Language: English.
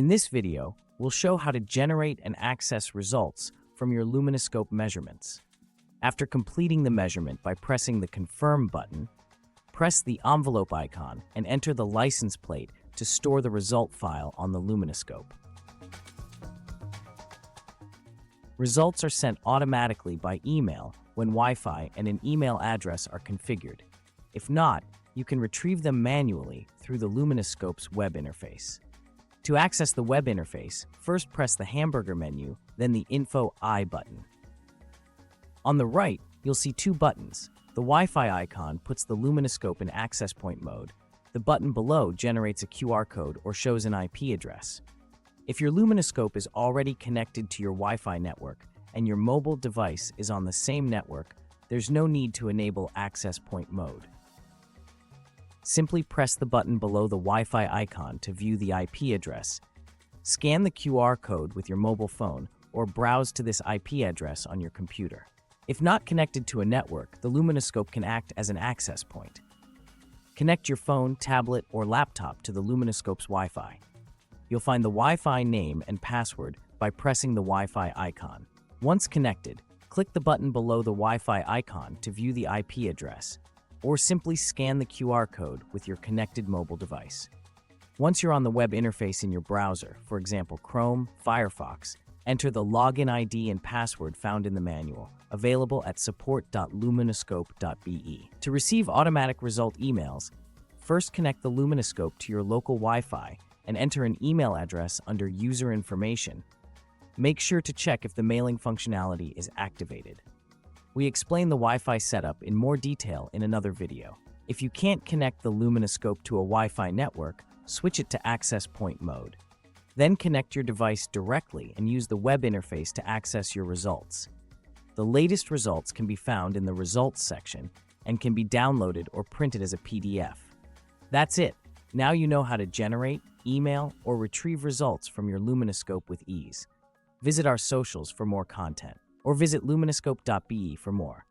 In this video, we'll show how to generate and access results from your Luminoscope measurements. After completing the measurement by pressing the Confirm button, press the envelope icon and enter the license plate to store the result file on the Luminoscope. Results are sent automatically by email when Wi-Fi and an email address are configured. If not, you can retrieve them manually through the Luminoscope's web interface. To access the web interface, first press the hamburger menu, then the Info I button. On the right, you'll see two buttons. The Wi-Fi icon puts the Luminoscope in access point mode. The button below generates a QR code or shows an IP address. If your Luminoscope is already connected to your Wi-Fi network and your mobile device is on the same network, there's no need to enable access point mode. Simply press the button below the Wi-Fi icon to view the IP address. Scan the QR code with your mobile phone or browse to this IP address on your computer. If not connected to a network, the Luminoscope can act as an access point. Connect your phone, tablet, or laptop to the Luminoscope's Wi-Fi. You'll find the Wi-Fi name and password by pressing the Wi-Fi icon. Once connected, click the button below the Wi-Fi icon to view the IP address, or simply scan the QR code with your connected mobile device. Once you're on the web interface in your browser, for example Chrome, Firefox, enter the login ID and password found in the manual, available at support.luminoscope.be. To receive automatic result emails, first connect the Luminoscope to your local Wi-Fi and enter an email address under User Information. Make sure to check if the mailing functionality is activated. We explain the Wi-Fi setup in more detail in another video. If you can't connect the Luminoscope to a Wi-Fi network, switch it to access point mode. Then connect your device directly and use the web interface to access your results. The latest results can be found in the Results section and can be downloaded or printed as a PDF. That's it. Now you know how to generate, email, or retrieve results from your Luminoscope with ease. Visit our socials for more content, or visit luminoscope.be for more.